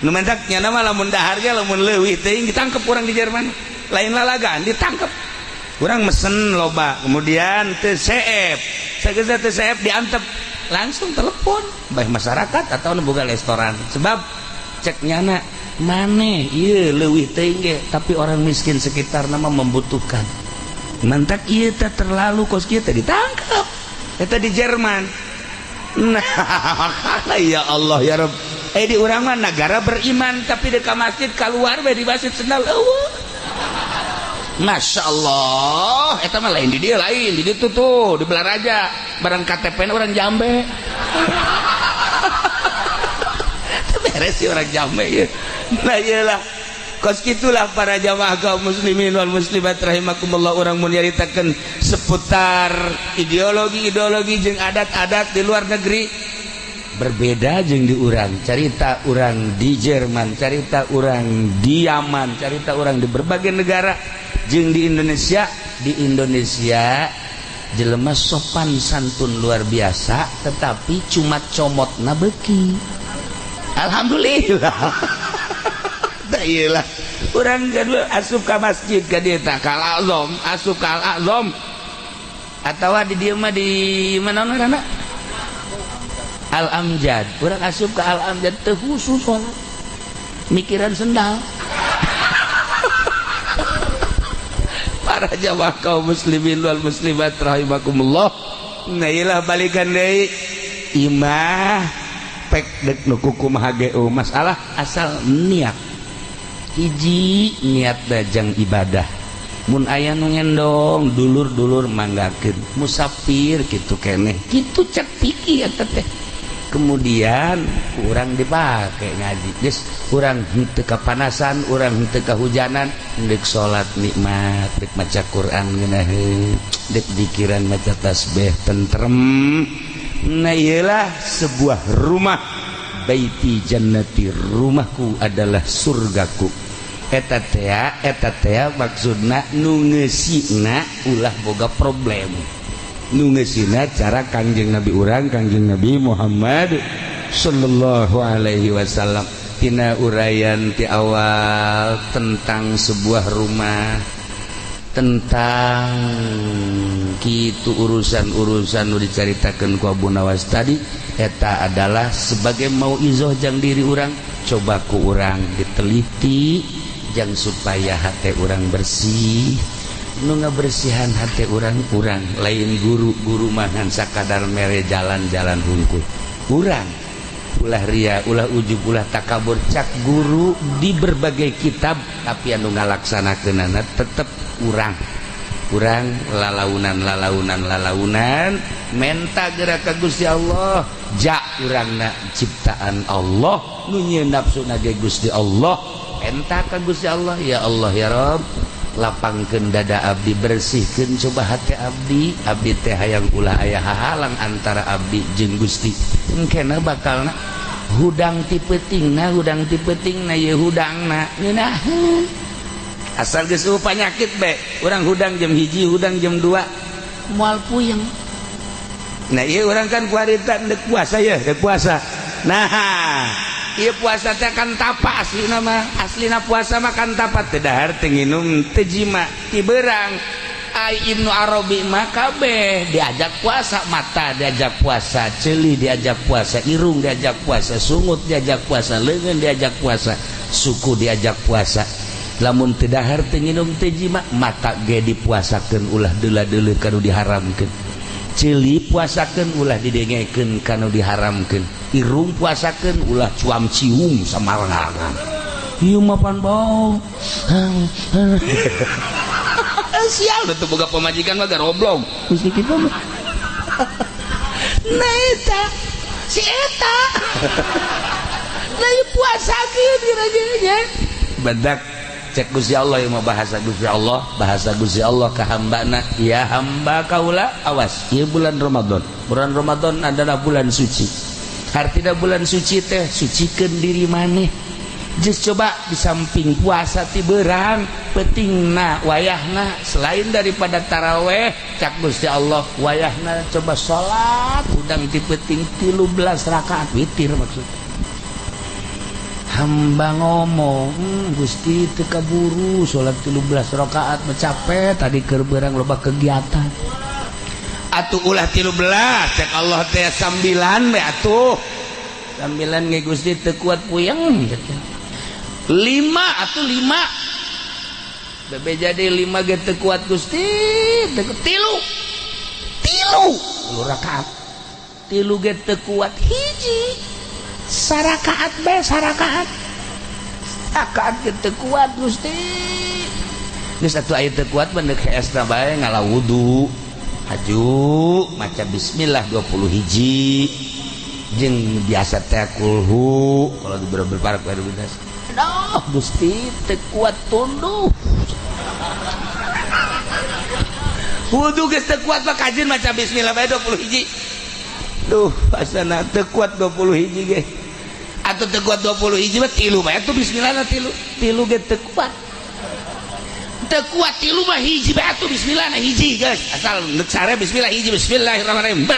Nu mentak nya mah lamun daharnya lamun leuwih teuing ditangkep urang di Jerman. Lain lalagaan ditangkep. Urang mesen loba kemudian teu CF. Sageus teu CF diantep langsung telepon bae masyarakat atau nu boga restoran. Sebab cek nyana maneh ieu leuwih teuing ge tapi orang miskin sekitar nama membutuhkan. Mantak ieu teh terlalu kos kieu teh ditangkep. Eta di Jerman. Nah, ya Allah ya Rabb. Di urang mah negara beriman tapi dekat masjid keluar bae di masjid sendal eueuh. Masya Allah, eta mah lain di dia lain di ditu tuh di Belaraja barang KTP orang Jambe. Beres sih orang Jambe ya. Nah iyalah Kos gitulah para jamaah kaum muslimin wal muslimat rahimakumullah, orang mun nyaritakeun seputar ideologi jeung adat-adat di luar negeri berbeda jeung di urang. Carita urang di Jerman, carita urang di Yaman, carita urang di berbagai negara jeung di Indonesia. Di Indonesia jelema sopan santun luar biasa, tetapi cuma comotna beuki. Alhamdulillah. Da iyalah urang gadul asup ka masjid ka dieu tah kal azam, asup ka al azam atawa di dieu mah di mana ngaranna Al Amjad. Urang asup ka Al Amjad teu khusus salat, mikiran sendal. Para jamaah kaum muslimin wal muslimat rahimakumullah, nailah balikan deui imah pek dek nu kumaha ge masalah asal niat. Hiji niat dajang ibadah, mun aya nu ngendong dulur-dulur manggakeun, musafir kitu keneh, kitu cek pikir eta teh. Kemudian urang dipake ngaji, geus urang henteu kapanasan, urang henteu kahujanan, dek salat nikmat, dek maca Quran ngeunaheun, dek zikiran maca tasbih tentrem. Nah iyalah sebuah rumah, baiti jannati, rumahku adalah surgaku. Eta teh maksudna nu ngeusina ulah boga problem. Nu ngeusina cara Kangjeng Nabi urang, Kangjeng Nabi Muhammad sallallahu alaihi wasallam. Tina uraian ti awal tentang sebuah rumah, tentang kitu urusan-urusan nu dicaritakeun ku Abu Nawas tadi, eta adalah sebagai mauizah jang diri urang. Coba ku urang diteliti jang supaya hati urang bersih. Nu ngabersihan hati urang lain guru mangan sakadar mere jalan-jalan hungkul. Urang ulah ria, ulah ujub, ulah takabur, cak guru di berbagai kitab, tapi anu ngalaksanakeunana tetep urang lalaunan menta gerak ka Gusti Allah, ja urangna ciptaan Allah, nu nyieun nafsuna ge Gusti Allah, menta ka Gusti Allah, ya Allah ya Rabb, lapangkeun dada abdi, bersihkeun coba hati abdi teh hayang ulah aya hahalang antara abdi jeung Gusti. Engkena bakalna hudang ti peutingna ye hudangna ngeunaheun. Asal geus panyakit be, urang hudang jam 1, hudang jam 2 moal puyeng. Nah ieu urang kan ku harita deuk puasa ya, deuk puasa. Nah, ieu puasa teh kan tapa aslina mah, aslina puasa mah kan tapa teu dahar teu nginum teu jima ti beurang. Ai Ibnu Arabi mah kabeh diajak puasa, mata diajak puasa, ceuli diajak puasa, irung diajak puasa, sungut diajak puasa, leungeun diajak puasa, suku diajak puasa. Lamun teu dahar teu nginum teu jima, mata ge dipuasakeun ulah deula-deuleuh kanu diharamkeun. Ceuli puasakeun ulah didengekeun kanu diharamkeun. Irung puasakeun ulah cuam cium samarangan. Ieu mah pan bau. Sial teu boga pamajikan mah garoblog. Geus kitu mah. Nah eta si eta. Nah puasakeun dirajeunnya. Badak cek Gusti Allah yang bahasa Gusti Allah ke hambana, ya hamba kaula awas ieu bulan Ramadan adalah bulan suci. Artina bulan suci teh sucikeun diri maneh. Just coba di samping puasa ti beurang pentingna wayahna selain daripada taraweh cak Gusti Allah wayahna coba salat udang ti penting 13 rakaat witir maksudnya. Hamba ngomong Gusti teu kaburu salat 13 rakaat mencapai tadi keur beurang loba kegiatan atuh ulah 13 cek Allah teh 9 we atuh 9 ge Gusti teu kuat puyeng 5 atuh 5 bebe jadi 5 ge teu kuat Gusti tilu rakaat 3 ge teu kuat hiji sarakaat sarakaat kita kuat Gusti geus atuh aya teu kuat bener heesna bae ngala wudu haju maca bismillah 20 hiji jeung biasa teh kulhu kalau di beberapa Aduh Gusti teu kuat tunduh wudu geus teu kuat mah kajeun maca bismillah bae 20 hiji duh asana teu kuat 20 hiji ge atuh teu kuat 20 hiji mah 3 bae atuh bismillah 3 ge teu kuat tilu mah hiji bae atuh bismillah hiji guys asal neuk sare bismillah hiji bismillahirrahmanirrahim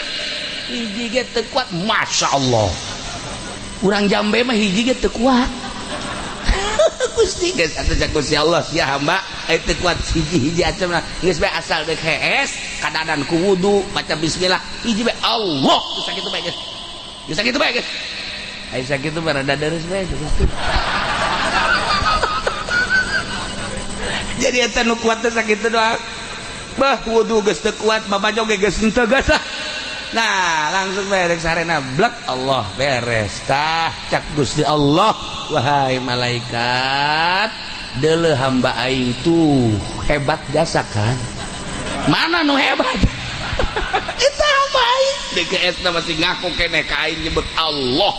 hiji ge teu kuat masyaallah urang Jambe mah hiji ge teu kuat Gusti geus atuh cak Gusti Allah sia hamba teu kuat hiji acan geus bae asal deuk hees kadadan ku wudu baca bismillah hiji bae Allah geus sakitu bae guys aya sakitu barada deres bae Gusti jadi eta nu kuat teh sakitu doang bah wudu geus teu kuat babajog ge geus henteu geus nah langsung beres sarena blek Allah beres tah cak Gusti Allah wahai malaikat deuleu hamba aing tuh hebat jasa kan mana nu hebat eta hamba aing DGS na masih ngaku keneh ka aing nyebut Allah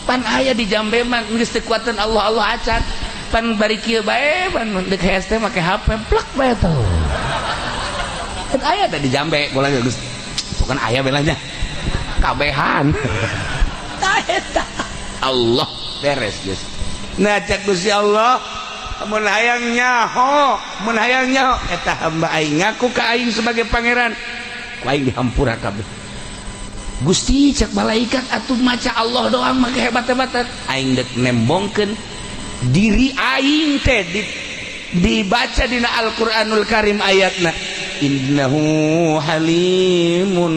pan aya di Jambe mah geus teu kuatan Allah Allah acan pan bari kieu bae pan DGS teh make HP plek bae tuh kan aya teh di Jambe bola geus bukan ayah belanya kabehan Allah beres guys nah cak Gusti Allah mun hayang nyaho eta hamba aing ngaku ka aing sebagai pangeran ku aing dihampura kabeh Gusti cak malaikat atuh maca Allah doang make hebat-hebatan aing dek nembongkeun diri aing teh dibaca dina Al-Qur'anul Karim ayatna innahu halimun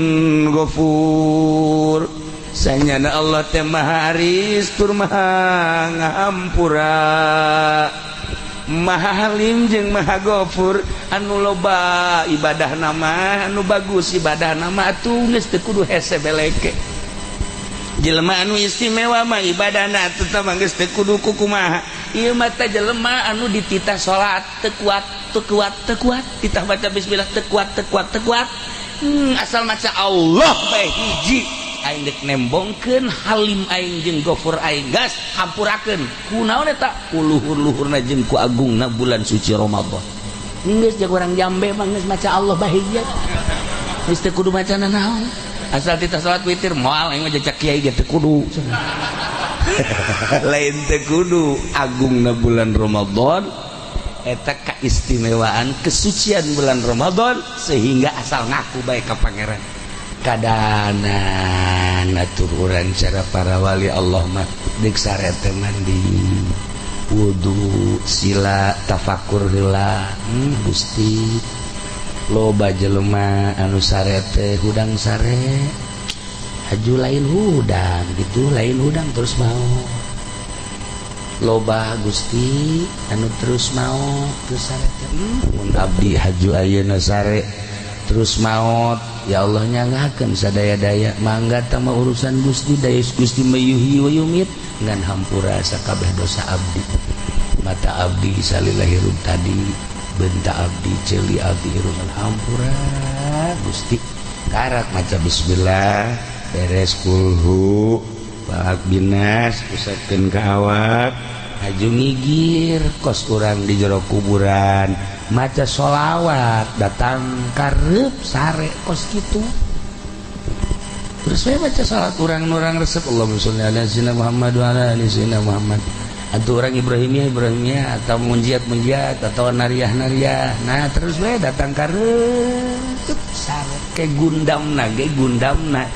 ghafur sanyana Allah teh maha aris tur maha ngahampura maha halim jeung maha ghafur anu loba ibadah nama anu bagus ibadah nama atuh geus teu kudu hese beleke jelema anu istimewa mah ibadahna tetep geus teu kudu kumaha ieu mah teh jelema anu dititah salat teu kuat titah baca bismillah teu kuat asal maca Allah bae hiji aing dek nembongkeun halim aing jeung ghafur aing gas hampurakeun kunaon eta luhur-luhurna jeung ku agungna bulan suci Ramadan geus jeung urang Jambe mah geus maca Allah bae hiji geus teu kudu maca naon asal titah salat witir moal aing mah cak kiai ge teu kudu lain teu kudu agungna bulan Ramadan eta keistimewaan kesucian bulan Ramadan sehingga asal ngaku baik ka pangeran kadana natur urang cara para wali Allah mah deuk sarete mandi wudu sila tafakur heula Gusti loba jelema anu sarete hudang sare haju lain hudang gitu lain hudang terus mau loba Gusti anu terus mau terus sarete mun abdi haju ayeuna sare terus maot ya Allah nyangakeun sadaya-daya mangga tah mah urusan Gusti daya Gusti mayuhi wa yumit ngan hampura sakabeh dosa abdi mata abdi salilahirun tadi benta abdi ceuli abdi irusan hampura Gusti karak maca bismillah beres kulhu balak binas pusatkeun ka awak haju ngigir kos urang di jero kuburan maca sholawat datang karep sare kos kitu terus we maca salat urang-urang resep Allahumma sholli ala sayyidina Muhammad wa ala ali sayyidina Muhammad atau orang Ibrahimiyah atau munjiat atau nariyah nah terus we datang karep sare ke gundamna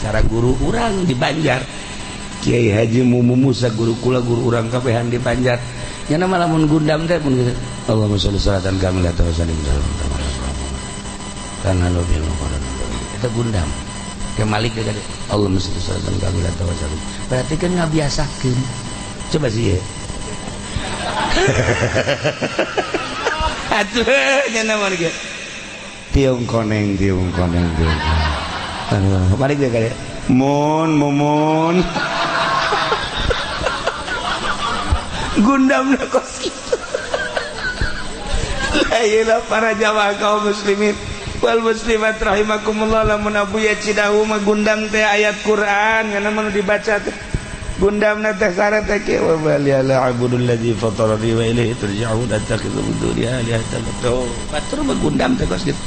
cara guru urang di Banjar Kiai Haji Mumu Musa guru kula guru urang kabehan di Banjar nya nama lamun gundam teh pun gitu Allahumma sholli salatan kamilatan wa sallim kana nabil Quran eta gundam ke Malik teh gade Allahumma sholli salatan kamilatan wa sallim berarti kan ngabiasakeun coba sih ya atuh nya nama ge tiung koneng Malik teh gade mumun gundam kos gitu ayeuna para jamaah kaum muslimin wal muslimat rahimakumullah lamun abu ya cidahu mah gundam teh ayat Quran ngana mah dibaca teh gundamna teh sare teh ke wa baliala abudul ladzi fatarani wa ilaihi turja'un attakhidhu min dunihi alihatan tuh batur begundam teh kos gitu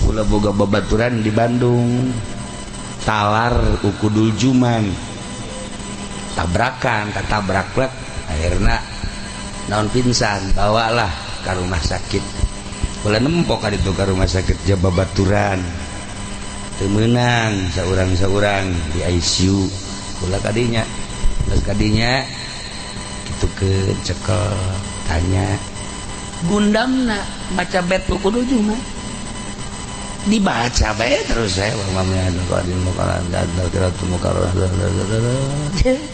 kula boga babaturan di Bandung talar ukudul juman tabrakan tatabrak akhirna naon pingsan bawalah ke rumah sakit kula nempok ka ditu ka rumah sakit babaturan teu meunang saurang-saurang di ICU kula kadinya terus kadinya gitu ke cekel tanya gundamna baca bet ukudul juman dibaca bae terus saya mamanya qadil muqarrar dzakiratul muqarrar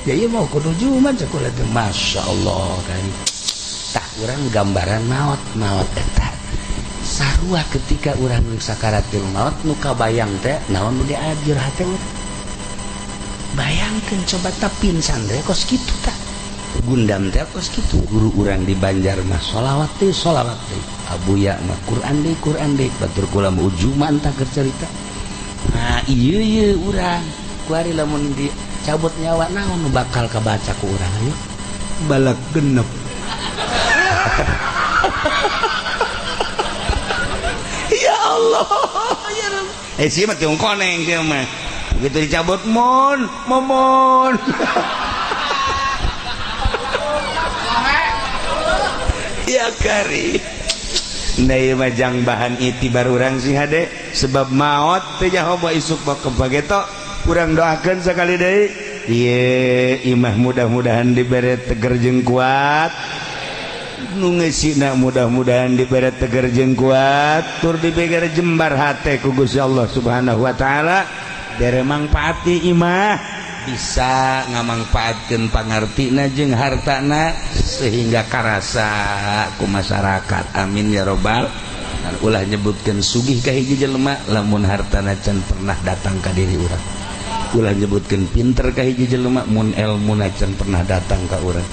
ya mau kudu juman sekolah teh masyaallah kan tah urang gambaran maot eta sarua ketika urang nu sakaratul maut nu kabayang teh naon nu diajar hate bayangkeun coba tah pinsan teh kos kitu tah gundam teh kos kitu guru urang di Banjar mah sholawat teh abuya mah Quran deui batur kula mah ujuman tak cerita nah ieu urang kuari lamun dicabut nyawa naon nu bakal kabaca ku urang ayo balak genep ya Allah ya Rabb sia mah tiung koneng sia mah begitu dicabut momon ya kari Nai majang bahan itibar urang sih hade sebab maot teh jahoba isuk bakal pageto urang doakeun sakali deui ieu imah mudah-mudahan dibere teger jeung kuat nu ngeusina mudah-mudahan dibere teger jeung kuat tur dibere jembar hate ku Gusti Allah Subhanahu wa taala bere mangpaati imah bisa ngamangpaatkeun pangartina jeung hartana sehingga karasa ku masyarakat amin ya robbal ulah nyebutkeun sugih ka hiji jelema lamun hartana can pernah datang ka diri urang ulah nyebutkeun pinter ka hiji jelema mun elmuna can pernah datang ka urang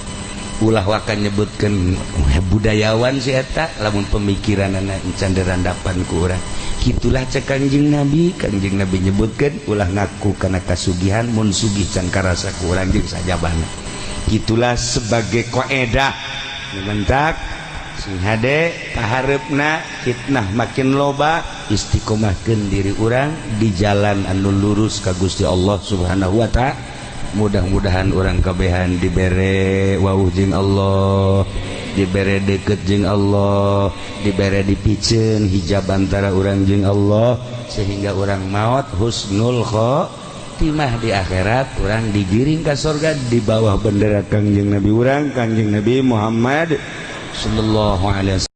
ulah wakan nyebutkeun budayawan si eta lamun pemikiranna can dirandapan ku urang kitulah cek Kangjeng Nabi nyebutkeun ulah ngaku kana kasugihan mun sugih can karasa ku urang jeung sajabana gitulah sebagai qaedah mentak sing hade kahareupna fitnah makin loba istiqomahkeun diri urang di jalan anu lurus ka Gusti Allah Subhanahu wa taala mudah-mudahan urang kabehan dibere wauh jeung Allah dibere deket jeung Allah dibere dipikeun hijab antara urang jeung Allah sehingga urang maot husnul khotimah di akhirat urang digiring ka surga di bawah bendera Kangjeng Nabi urang Kangjeng Nabi Muhammad sallallahu alaihi wasallam.